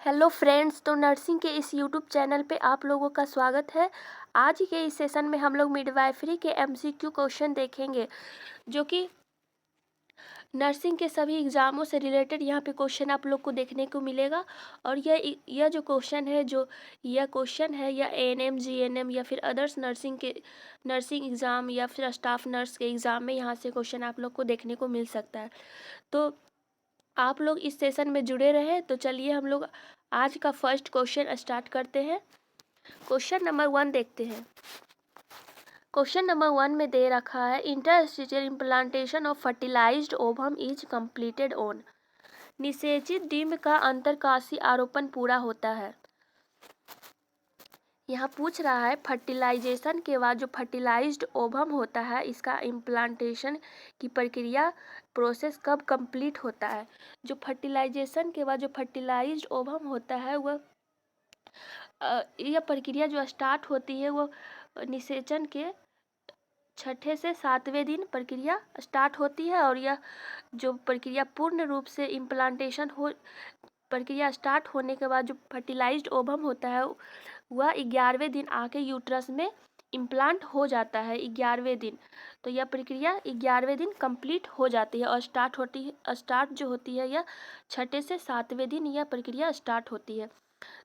Hello friends, तो nursing के इस यूट्यूब चैनल पे आप लोगों का स्वागत है। आज के इस सेशन में हम लोग मिडवाइफरी के एमसीक्यू क्वेश्चन देखेंगे, जो कि नर्सिंग के सभी एग्ज़ामों से रिलेटेड यहाँ पे क्वेश्चन आप लोग को देखने को मिलेगा। और यह जो क्वेश्चन है, या एएनएम, जीएनएम या फिर अदर्स नर्सिंग एग्ज़ाम या फिर स्टाफ नर्स के एग्ज़ाम में यहाँ से क्वेश्चन आप लोग को देखने को मिल सकता है। तो आप लोग इस सेशन में जुड़े रहे। तो चलिए हम लोग आज का फर्स्ट क्वेश्चन स्टार्ट करते हैं। क्वेश्चन नंबर 1 देखते हैं। क्वेश्चन नंबर 1 में दे रखा है, interstitial implantation of fertilised ovum is completed on. निषेचित डिम्ब का अंतरकाशी आरोपण पूरा होता है। यहाँ पूछ रहा है फर्टिलाइजेशन के बाद जो फर्टिलाइज्ड ओवम होता है, इसका इम्प्लांटेशन की प्रक्रिया प्रोसेस कब कंप्लीट होता है। जो फर्टिलाइजेशन के बाद जो फर्टिलाइज्ड ओवम होता है वह यह प्रक्रिया जो स्टार्ट होती है वो निषेचन के 6 से 7वें दिन प्रक्रिया स्टार्ट होती है। और यह जो प्रक्रिया पूर्ण रूप से प्रक्रिया स्टार्ट होने के बाद जो फर्टिलाइज्ड ओवम होता है वह 11वें दिन आके यूट्रस में इम्प्लांट हो जाता है। 11वें दिन, तो यह प्रक्रिया 11वें दिन कंप्लीट हो जाती है और स्टार्ट जो होती है यह 6 से 7वें दिन यह प्रक्रिया स्टार्ट होती है।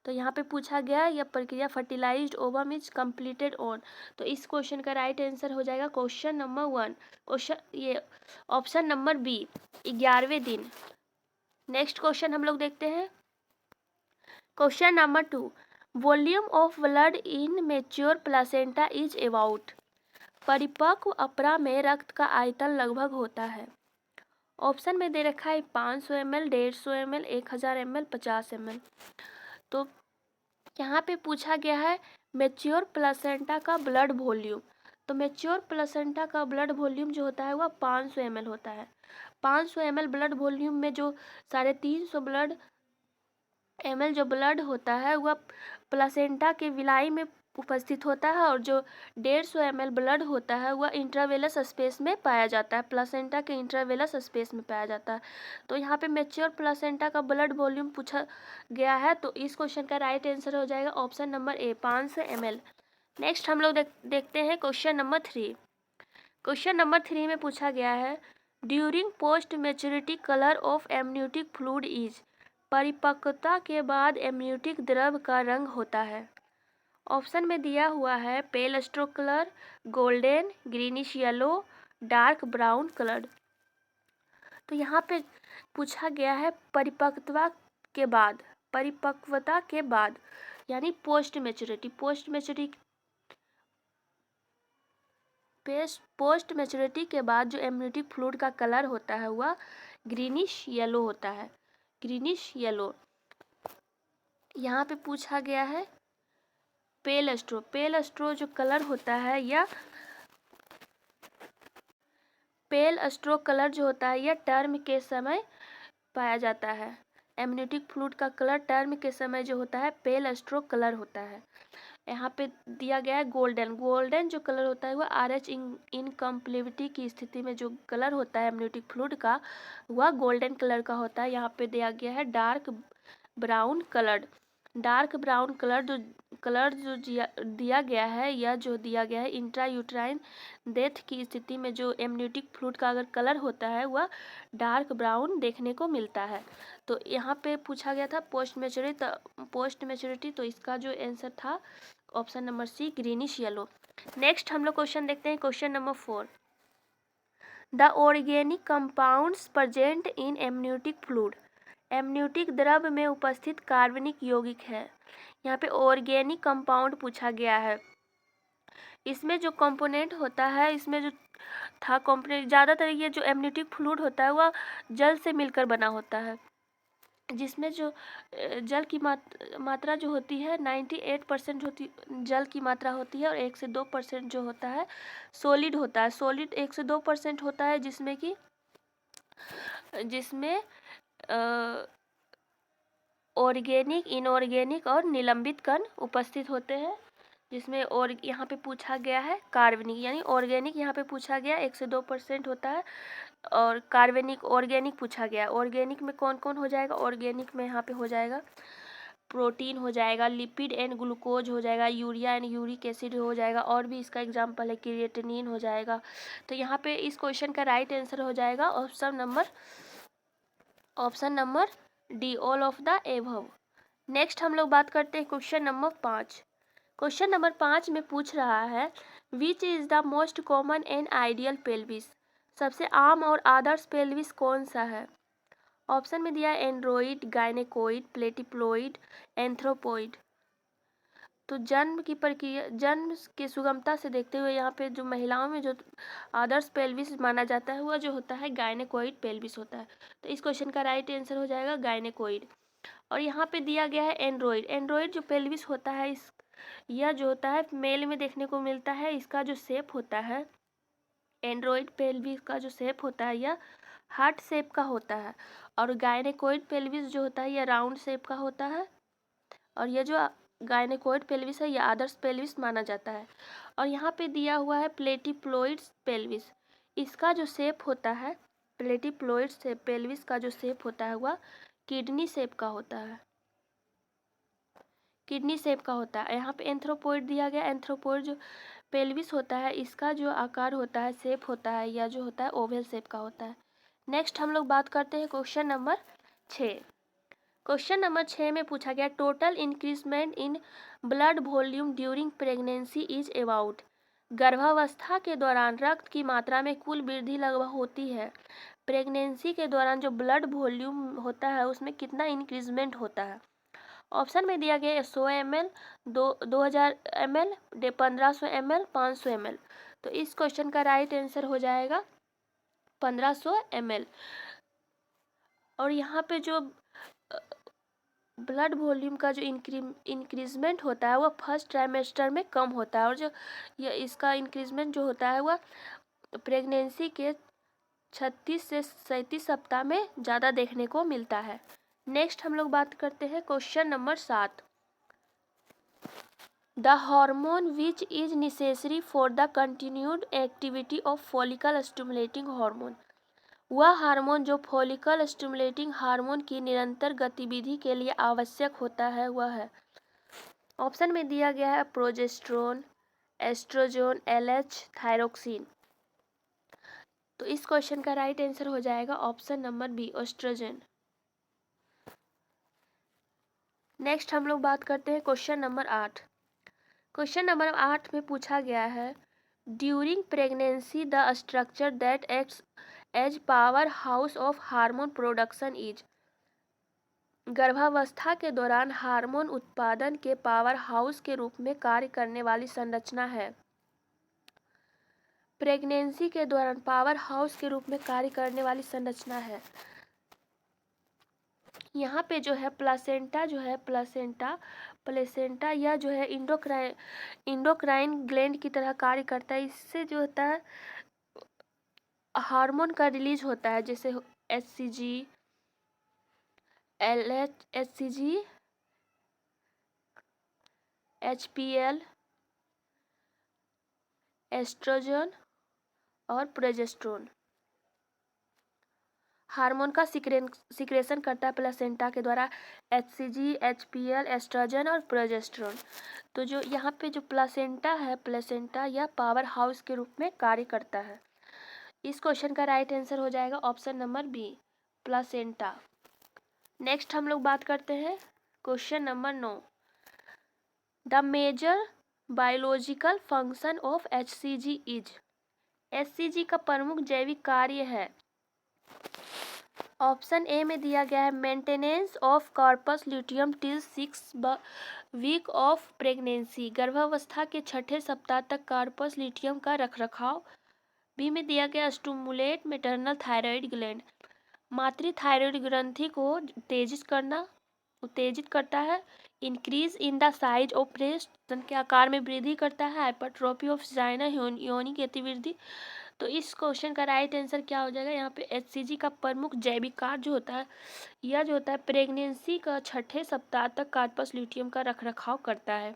तो यहाँ पे पूछा गया यह प्रक्रिया fertilised ovum is completed on. तो इस क्वेश्चन का राइट आंसर हो जाएगा question number 1, option number B, 11वें दिन। नेक्स्ट क्वेश्चन हम लोग देखते हैं। Question number 2, volume of blood in mature placenta is about. परिपक्व अपरा में रक्त का आयतन लगभग होता है। ऑप्शन में दे रखा है 500 ml, 150 ml, 1000 ml, 50 ml। तो यहाँ पे पूछा गया है मैच्योर प्लासेंटा का ब्लड वॉल्यूम। तो मैच्योर प्लासेंटा का ब्लड वॉल्यूम जो होता है वह 500 ml होता है। 500 ml ब्लड वॉल्यूम में जो 350 ml जो ब्लड होता है वह प्लासेंटा के विलाई में उपस्थित होता है, और जो 150 ml ब्लड होता है वह इंट्रावेलस स्पेस में पाया जाता है, प्लासेंटा के इंट्रावेलस स्पेस में पाया जाता है। तो यहाँ पे मैच्योर प्लासेंटा का ब्लड वॉल्यूम पूछा गया है, तो इस क्वेश्चन का राइट आंसर हो जाएगा ऑप्शन नंबर ए, 500 ml। नेक्स्ट हम लोग देखते हैं क्वेश्चन नंबर 3। क्वेश्चन नंबर 3 में पूछा गया है, during post maturity colour of amniotic fluid is. परिपक्वता के बाद एमनियोटिक द्रव का रंग होता है। ऑप्शन में दिया हुआ है pale straw colour, golden, greenish yellow, dark brown colour. तो यहाँ पे पूछा गया है परिपक्वता के बाद यानी पोस्ट मेच्योरिटी के बाद जो एमनियोटिक फ्लूइड का कलर होता है वह ग्रीनिश येलो होता है, ग्रीनिश येलो। यहाँ पे पूछा गया है पेल स्ट्रो जो कलर होता है या पेल स्ट्रो कलर जो होता है यह टर्म के समय पाया जाता है। एमनियोटिक फ्लूइड का कलर टर्म के समय जो होता है पेल स्ट्रो कलर होता है। यहाँ पे दिया गया है गोल्डन जो कलर होता है वह RH इनकम्प्लेविटी की स्थिति में जो कलर होता है एमनियोटिक फ्लूइड का वह गोल्डन कलर का होता है। यहाँ पे दिया गया है डार्क ब्राउन कलर जो दिया गया है, यह जो दिया गया है इंट्रायूट्राइन डेथ की स्थिति में जो एमनियोटिक फ्लूइड का अगर कलर होता है वह डार्क ब्राउन देखने को मिलता है। तो यहाँ पे पूछा गया था पोस्ट मेच्योरिटी, तो इसका जो आंसर था option number C, greenish yellow. Next हम लोग क्वेश्चन देखते हैं, question number 4, the organic compounds present in amniotic fluid. Amniotic द्रव में उपस्थित कार्बनिक यौगिक है। यहाँ पे ऑर्गेनिक कंपाउंड पूछा गया है। इसमें जो कंपोनेंट होता है, इसमें जो था कंपोनेंट, ज़्यादातर ये जो एमनियोटिक फ्लूइड होता है वह जल से मिलकर बना होता है, जिसमें जो जल की मात्रा जो होती है 98% जल की मात्रा होती है, और 1 से 2% जो होता है सॉलिड होता है। सॉलिड 1 से 2% होता है, जिसमें ऑर्गेनिक, इनऑर्गेनिक और निलंबित कण उपस्थित होते हैं, जिसमें और यहाँ पे पूछा गया है कार्बनिक, यानी ऑर्गेनिक यहाँ पे पूछा गया 1 से 2% होता है, और कार्बनिक ऑर्गेनिक पूछा गया। ऑर्गेनिक में कौन कौन हो जाएगा, ऑर्गेनिक में यहाँ पे हो जाएगा प्रोटीन हो जाएगा, लिपिड एंड ग्लूकोज हो जाएगा, यूरिया एंड यूरिक एसिड हो जाएगा, और भी इसका एग्जाम्पल है क्रिएटिनिन हो जाएगा। तो यहाँ पे इस क्वेश्चन का राइट आंसर हो जाएगा option number D, all of the above. Next हम लोग बात करते हैं क्वेश्चन नंबर 5। क्वेश्चन नंबर 5 में पूछ रहा है which is the most common and ideal pelvis, सबसे आम और आदर्श पेल्विस कौन सा है। ऑप्शन में दिया एंड्रोइड, गायनेकोइड, प्लेटिप्लोइड, एंथ्रोपोइड। तो जन्म की प्रक्रिया, जन्म की सुगमता से देखते हुए यहाँ पे जो महिलाओं में जो आदर्श पेल्विस माना जाता है वह जो होता है गायनेकोइड पेल्विस होता है। तो इस क्वेश्चन का राइट आंसर हो जाएगा गायनेकोइड। और यहाँ पे दिया गया है एंड्रोइड। एंड्रोइड जो पेल्विस होता है यह जो होता है मेल में देखने को मिलता है। इसका जो शेप होता है, एंड्रोइड पेल्विस का जो शेप होता है यह हार्ट शेप का होता है, और गायनेकोइड पेल्विस जो होता है यह राउंड शेप का होता है। और यह जो गायनेकोइड पेल्विस है यह आदर्श पेल्विस माना जाता है। और यहाँ पे दिया हुआ है प्लेटिप्लोइड पेल्विस। इसका जो शेप होता है, प्लेटिप्लोइड पेल्विस का जो शेप होता है वह किडनी शेप का होता है, किडनी शेप का होता है। यहाँ पे एंथ्रोपोइड दिया गया। एंथ्रोपोइड जो पेल्विस होता है इसका जो आकार होता है, शेप होता है, या जो होता है ओवल शेप का होता है। नेक्स्ट हम लोग बात करते हैं क्वेश्चन नंबर 6। क्वेश्चन नंबर 6 में पूछा गया total increment in blood volume during pregnancy is about, गर्भावस्था के दौरान रक्त की मात्रा में कुल वृद्धि लगभग होती है। प्रेगनेंसी के दौरान जो ब्लड वॉल्यूम होता है उसमें कितना इंक्रीजमेंट होता है। ऑप्शन में दिया गया 100 ml, 2000 ml, 1500 ml, 500 ml। तो इस क्वेश्चन का राइट आंसर हो जाएगा 1500 ml। और यहाँ पे जो ब्लड वॉल्यूम का जो इंक्रीजमेंट होता है वह फर्स्ट ट्राइमेस्टर में कम होता है, और जो इसका इंक्रीजमेंट जो होता है वह प्रेगनेंसी के 36 से 37 सप्ताह में ज़्यादा देखने को मिलता है। नेक्स्ट हम लोग बात करते हैं question number 7। The hormone which is necessary for the continued activity of follicle stimulating hormone, वह हार्मोन जो फॉलिकल स्टिमुलेटिंग हार्मोन की निरंतर गतिविधि के लिए आवश्यक होता है वह है। ऑप्शन में दिया गया है प्रोजेस्टेरोन, एस्ट्रोजन, एलएच, थायरोक्सिन। तो इस क्वेश्चन का राइट आंसर हो जाएगा option number B, oestrogen. Next हम लोग बात करते हैं क्वेश्चन नंबर 8। क्वेश्चन नंबर 8 में पूछा गया है during pregnancy the structure that acts as power house of hormone production is, गर्भावस्था के दौरान हार्मोन उत्पादन के पावर हाउस के रूप में कार्य करने वाली संरचना है। प्रेगनेंसी के दौरान पावर हाउस के रूप में कार्य करने वाली संरचना है। यहाँ पे जो है प्लासेंटा जो है, प्लेसेंटा यह जो है इंडोक्राइन ग्लैंड की तरह कार्य करता है। इससे जो होता है हार्मोन का रिलीज होता है, जैसे HCG, LH, HCG, HPL, oestrogen और प्रोजेस्टेरोन। हार्मोन का सिक्रेशन करता है प्लेसेंटा के द्वारा HCG, HPL, एस्ट्रोजन और प्रोजेस्टेरोन। तो जो यहाँ पे जो प्लेसेंटा है, प्लेसेंटा यह पावर हाउस के रूप में कार्य करता है। इस क्वेश्चन का राइट आंसर हो जाएगा option number B, placenta. Next हम लोग बात करते हैं question number 9। The major biological function of HCG is, HCG का प्रमुख जैविक कार्य है। ऑप्शन ए में दिया गया है maintenance of corpus luteum till 6 week of pregnancy, गर्भावस्था के 6ठे सप्ताह तक कॉर्पस ल्यूटियम का रखरखाव। बी में दिया गया स्टिमुलेट मैटरनल थायराइड ग्लैंड, मातृ थायराइड ग्रंथि को उत्तेजित करता है। Increase in the size of breast, स्तन के आकार में वृद्धि करता है। हाइपरट्रोफी ऑफ वाजाइना, योनि गतिविधि। तो इस क्वेश्चन का राइट आंसर क्या हो जाएगा, यहाँ पे HCG का प्रमुख जैविक कार्य जो होता है यह जो होता है प्रेगनेंसी का 6ठे सप्ताह तक कॉर्पस ल्यूटियम का रखरखाव करता है।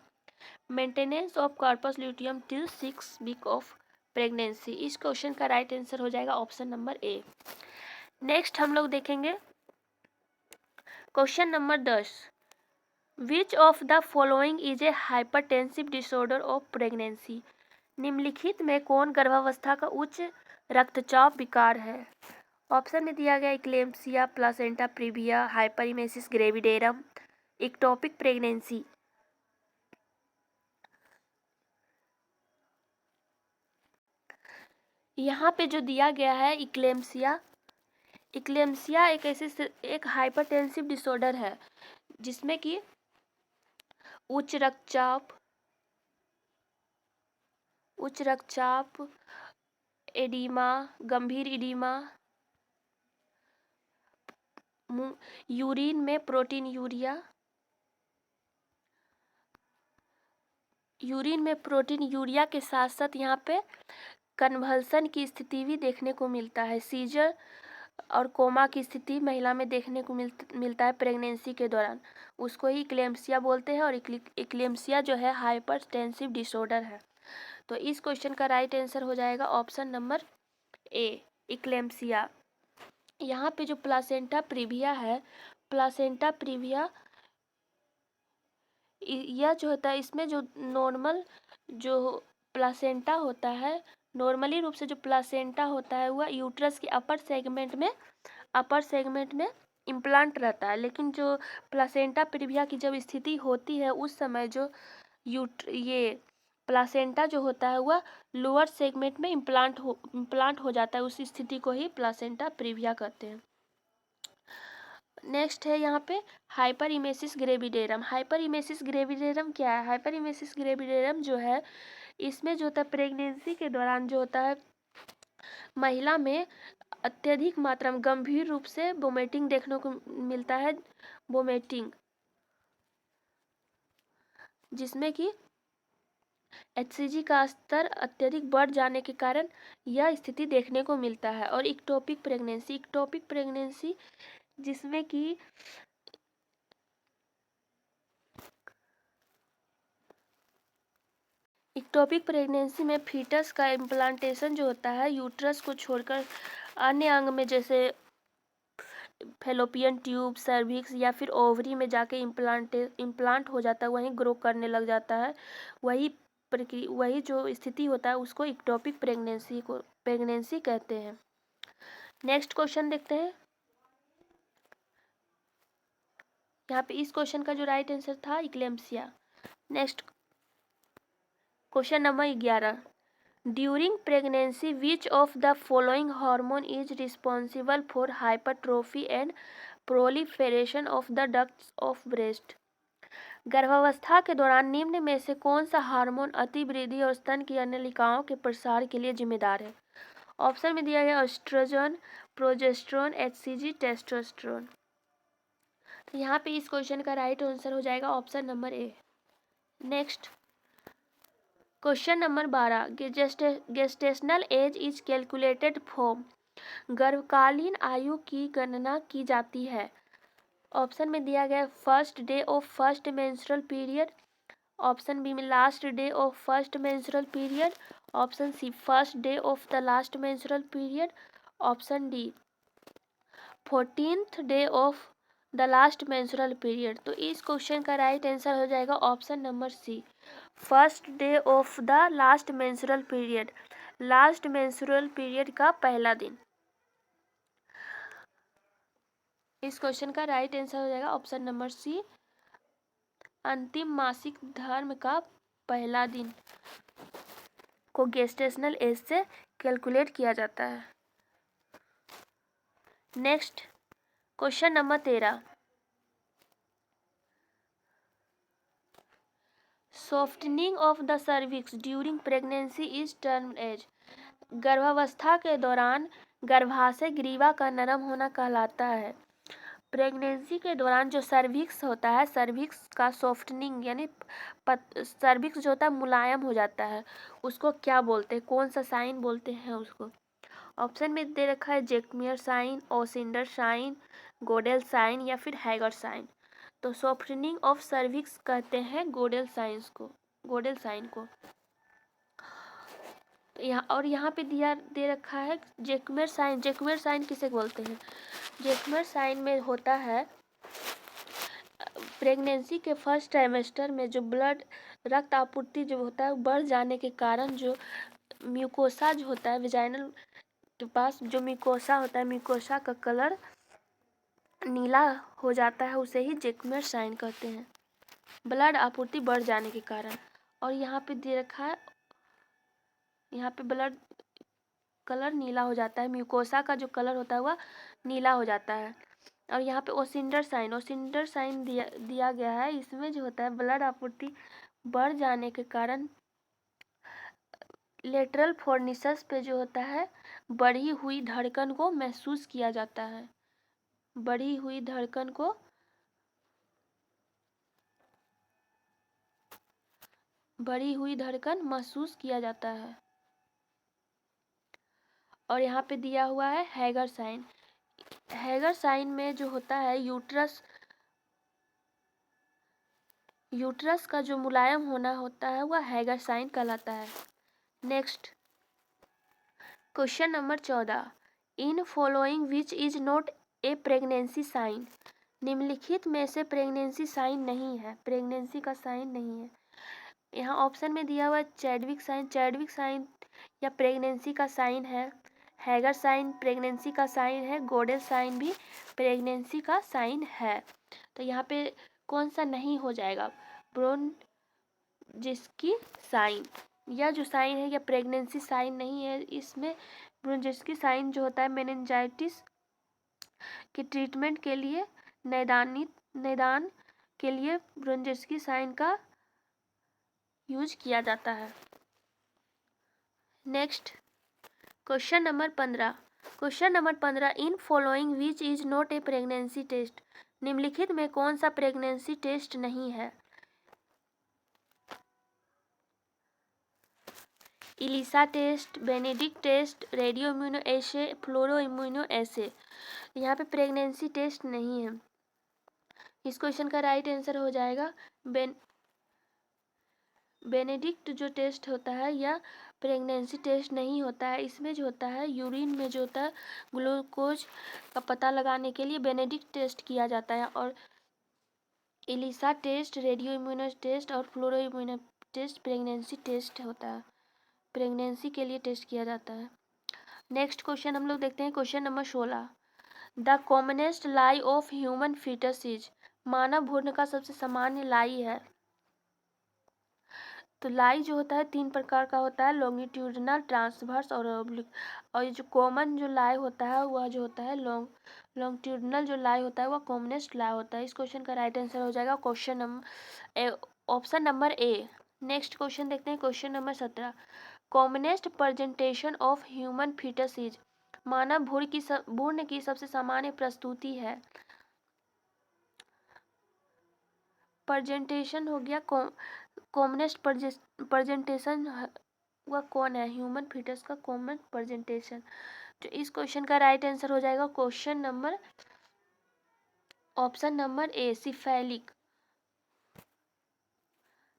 Maintenance of corpus luteum till 6 week of pregnancy. इस क्वेश्चन का राइट आंसर हो जाएगा ऑप्शन नंबर ए। नेक्स्ट हम लोग देखेंगे question number 10। Which of the following is a hypertensive disorder of pregnancy? निम्नलिखित में कौन गर्भावस्था का उच्च रक्तचाप विकार है? ऑप्शन में दिया गया eclampsia, placenta previa, hyperemesis gravidarum, ectopic pregnancy. यहाँ पे जो दिया गया है इक्लेम्सिया, इक्लेम्सिया एक हाइपरटेंसिव डिसऑर्डर है जिसमें कि उच्च रक्तचाप, एडीमा, गंभीर एडीमा, यूरिन में प्रोटीन यूरिया के साथ साथ यहाँ पे कन्वल्सन की स्थिति भी देखने को मिलता है। सीजर और कोमा की स्थिति महिला में देखने को मिलता है प्रेगनेंसी के दौरान, उसको ही इक्लेम्सिया बोलते हैं। और इक्लेम्सिया जो है हाइपरटेंसिव डिसऑर्डर है। तो इस क्वेश्चन का राइट आंसर हो जाएगा ऑप्शन नंबर ए, इक्लेम्सिया। यहाँ पे जो प्लासेंटा प्रीविया है, प्लासेंटा प्रीविया यह जो होता है, इसमें जो नॉर्मल जो प्लासेंटा होता है, नॉर्मली रूप से जो प्लासेंटा होता है वह यूट्रस के अपर सेगमेंट में इम्प्लांट रहता है। लेकिन जो प्लासेंटा प्रीविया की जब स्थिति होती है उस समय जो ये प्लासेंटा जो होता है वह लोअर सेगमेंट में इम्प्लांट हो जाता है। उस स्थिति को ही प्लासेंटा प्रीविया कहते हैं। नेक्स्ट है यहाँ पे हाइपरिमेसिस ग्रेविडेरम। हाइपरिमेसिस ग्रेविडेरम क्या है? हाइपरिमेसिस ग्रेविडेरम जो है, इसमें जो होता है प्रेगनेंसी के दौरान जो होता है महिला में अत्यधिक मात्रा में गंभीर रूप से वोमिटिंग देखने को मिलता है, वोमिटिंग, जिसमें कि HCG का स्तर अत्यधिक बढ़ जाने के कारण यह स्थिति देखने को मिलता है। और इक्टोपिक प्रेगनेंसी जिसमें कि इक्टोपिक प्रेगनेंसी में फीटस का इम्प्लांटेशन जो होता है यूट्रस को छोड़कर अन्य अंग में, जैसे फेलोपियन ट्यूब, सर्विक्स या फिर ओवरी में जाके इम्प्लांट हो जाता है, वहीं ग्रो करने लग जाता है। वही जो स्थिति होता है उसको इक्टोपिक प्रेगनेंसी कहते हैं। नेक्स्ट क्वेश्चन देखते हैं। यहाँ पे इस क्वेश्चन का जो राइट आंसर था eclampsia. Next question number 11, during pregnancy which of the following hormone is responsible for hypertrophy and proliferation of the ducts of breast? गर्भावस्था के दौरान निम्न में से कौन सा हार्मोन अतिवृद्धि और स्तन की अन्नलिकाओं के प्रसार के लिए जिम्मेदार है? ऑप्शन में दिया गया एस्ट्रोजन, प्रोजेस्टेरोन, HCG, टेस्टोस्टेरोन। तो यहाँ पे इस क्वेश्चन का राइट आंसर हो जाएगा option number A. Next question number 12, gestational age is calculated from. गर्भकालीन आयु की गणना की जाती है। ऑप्शन में दिया गया first day of first menstrual period, option B में last day of first menstrual period, option C first day of the last menstrual period, option D 14th day of the last menstrual period. तो इस question का right answer हो जाएगा option number C, first day of the last menstrual period, last menstrual period का पहला दिन। इस question का राइट आंसर हो जाएगा ऑप्शन नंबर सी, अंतिम मासिक धर्म का पहला दिन को गेस्टेशनल एज से कैलकुलेट किया जाता है। Next question number 13, softening of the cervix during pregnancy is termed as. गर्भावस्था के दौरान गर्भाशय ग्रीवा का नरम होना कहलाता है। प्रेगनेंसी के दौरान जो सर्विक्स होता है, सर्विक्स का सॉफ्टनिंग यानी सर्विक्स जो होता है मुलायम हो जाता है, उसको क्या बोलते हैं, कौन सा साइन बोलते हैं उसको? ऑप्शन में दे रखा है जेक्मियर साइन, ओसिंडर साइन, गोडेल साइन या फिर हैगर साइन। तो सॉफ्टनिंग ऑफ सर्विक्स कहते हैं गोडेल साइन को। यहाँ पे दे रखा है जेक्मियर साइन। जेक्मियर साइन किसे बोलते हैं? जेक्मियर साइन में होता है प्रेगनेंसी के फर्स्ट ट्राइमेस्टर में जो ब्लड रक्त आपूर्ति जो होता है वो बढ़ जाने के कारण जो म्यूकोसा जो होता है विजाइनल के पास जो म्यूकोसा होता है, म्यूकोसा का कलर नीला हो जाता है, उसे ही जैकमेर साइन कहते हैं, ब्लड आपूर्ति बढ़ जाने के कारण। और यहाँ पे दे रखा है, यहाँ पे ब्लड कलर नीला हो जाता है, म्यूकोसा का जो कलर होता है वह नीला हो जाता है। और यहाँ पे ओसिंडर साइन दिया गया है। इसमें जो होता है ब्लड आपूर्ति बढ़ जाने के कारण लेटरल फोर्निसस पे जो होता है बढ़ी हुई धड़कन को महसूस किया जाता है, बढ़ी हुई धड़कन को महसूस किया जाता है। और यहाँ पे दिया हुआ है हैगर साइन में जो होता है यूट्रस का जो मुलायम होना होता है वह हैगर साइन कहलाता है। Next question number 14, in following which is not a pregnancy sign. निम्नलिखित में से प्रेगनेंसी साइन नहीं है, प्रेगनेंसी का साइन नहीं है। यहाँ ऑप्शन में दिया हुआ चैडविक साइन या प्रेगनेंसी का साइन है, हैगर साइन प्रेगनेंसी का साइन है, गोडेल साइन भी प्रेगनेंसी का साइन है। तो यहाँ पे कौन सा नहीं हो जाएगा, ब्रोंजिस्की साइन, यह जो साइन है यह प्रेगनेंसी साइन नहीं है। इसमें ब्रोंजिस्की साइन जो होता है मेनिंजाइटिस के ट्रीटमेंट के लिए निदान के लिए ब्रोंजिस्की साइन का यूज किया जाता है। Next question number 15, in following which is not a pregnancy test. निम्नलिखित में कौन सा प्रेगनेंसी टेस्ट नहीं है। ELISA test, Benedict test, radio immuno assay, fluoro immuno assay. यहाँ पे प्रेगनेंसी टेस्ट नहीं है। इस क्वेश्चन का राइट आंसर हो जाएगा बेनेडिक्ट जो टेस्ट होता है यह प्रेगनेंसी टेस्ट नहीं होता है। इसमें जो होता है यूरिन में जो होता है ग्लूकोज का पता लगाने के लिए बेनेडिक्ट टेस्ट किया जाता है। और Elisa test, radio immuno test और फ्लोरो इम्यूनो टेस्ट प्रेगनेंसी टेस्ट होता है, प्रेगनेंसी के लिए टेस्ट किया जाता है। नेक्स्ट क्वेश्चन हम लोग देखते हैं question number 16, the commonest lie of human foetus is. मानव भ्रूण का सबसे सामान्य लाई है। तो लाई जो होता है 3 प्रकार का होता है, लॉन्गिट्यूडिनल, ट्रांसवर्स और ऑब्लिक। और ये जो कॉमन जो लाई होता है वह जो होता है लॉन्गिट्यूडिनल जो लाई होता है वह कॉमनेस्ट लाई होता है। इस क्वेश्चन का राइट आंसर हो जाएगा option number A. Next question देखते हैं question number 17, commonest presentation of human foetus is. मानव भ्रूण की सबसे सामान्य प्रस्तुति है। प्रेजेंटेशन हो गया, कॉमनेस्ट प्रेजेंटेशन वह कौन है, ह्यूमन फीटस का कॉमन प्रेजेंटेशन। तो इस क्वेश्चन का राइट आंसर हो जाएगा option number A, cephalic.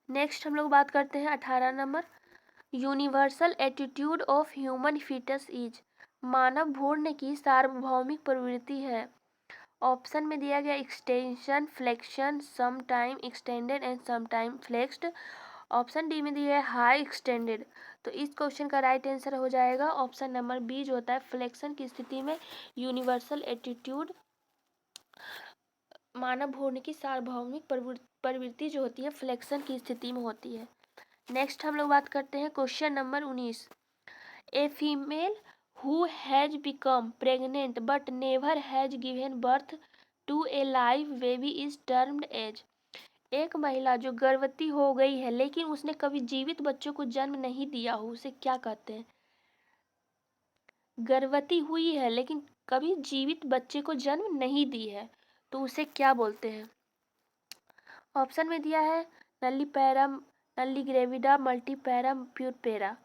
Next हम लोग बात करते हैं 18 number, universal attitude of human foetus is. मानव भ्रूण की सार्वभौमिक प्रवृत्ति है। ऑप्शन में दिया गया extension, flexion, some time extended and some time flexed. Option D में दिया है हाई एक्सटेंडेड। तो इस क्वेश्चन का राइट आंसर हो जाएगा ऑप्शन नंबर बी जो होता है फ्लेक्शन की स्थिति में यूनिवर्सल एटीट्यूड मानव भ्रूण की सार्वभौमिक प्रवृत्ति जो होती है फ्लेक्शन की स्थिति में होती है। नेक्स्ट हम लोग बात करते हैं question number 19, a female who has become pregnant but never has given birth to a live baby is termed as. एक महिला जो गर्भवती हो गई है लेकिन उसने कभी जीवित बच्चों को जन्म नहीं दिया हो, उसे क्या कहते हैं। गर्भवती हुई है लेकिन कभी जीवित बच्चे को जन्म नहीं दी है तो उसे क्या बोलते हैं। ऑप्शन में दिया है नल्लीपैरम, नल्लीग्रेविडा, मल्टीपैरम, प्यूरपेरा।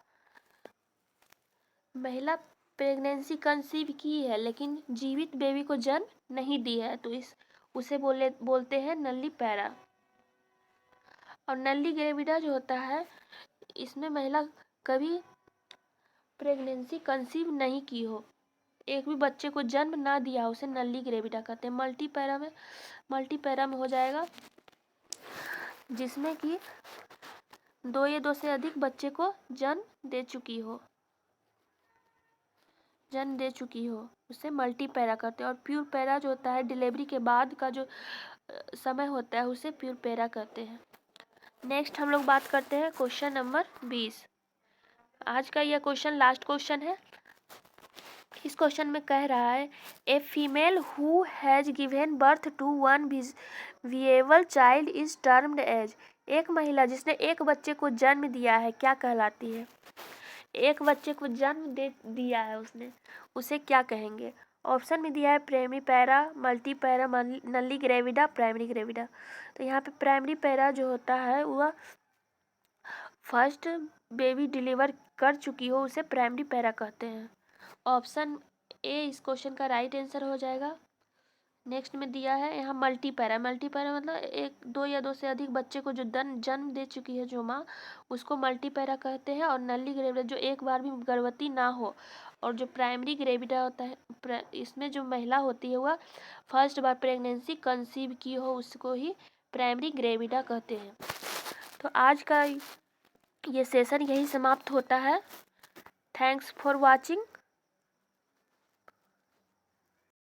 महिला प्रेगनेंसी कंसीव की है लेकिन जीवित बेबी को जन्म नहीं दी है तो उसे बोलते हैं नल्लीपैरा। और नल्लीग्रेविडा जो होता है इसमें महिला कभी प्रेगनेंसी कंसीव नहीं की हो, एक भी बच्चे को जन्म ना दिया, उसे नल्लीग्रेविडा कहते हैं। मल्टीपैरा में हो जाएगा जिसमें कि 2 या 2 से अधिक बच्चे को जन्म दे चुकी हो उसे मल्टी पैरा कहते हैं। और प्यूर पैरा जो होता है डिलीवरी के बाद का जो समय होता है उसे प्यूर पैरा कहते हैं। नेक्स्ट हम लोग बात करते हैं क्वेश्चन नंबर 20। आज का यह क्वेश्चन लास्ट क्वेश्चन है। इस क्वेश्चन में कह रहा है a female who has given birth to one viable child is termed as. एक महिला जिसने एक बच्चे को जन्म दिया है क्या कहलाती है? एक बच्चे को जन्म दे दिया है उसने, उसे क्या कहेंगे? ऑप्शन में दिया है primary para, multi para, nulli gravida, primary gravida. तो यहाँ पे प्राइमरी पैरा जो होता है वह फर्स्ट बेबी डिलीवर कर चुकी हो उसे प्राइमरी पैरा कहते हैं। ऑप्शन ए इस क्वेश्चन का राइट आंसर हो जाएगा। नेक्स्ट में दिया है यहाँ मल्टी पैरा मतलब 1, 2 या 2 से अधिक बच्चे को जो जन्म दे चुकी है जो माँ, उसको मल्टी पैरा कहते हैं। और नल्ली ग्रेविडा जो एक बार भी गर्भवती ना हो। और जो प्राइमरी ग्रेविडा होता है इसमें जो महिला होती है वह फर्स्ट बार प्रेगनेंसी कंसीव की हो उसको ही प्राइमरी ग्रेविडा कहते हैं। तो आज का ये सेशन यही समाप्त होता है। Thanks for watching.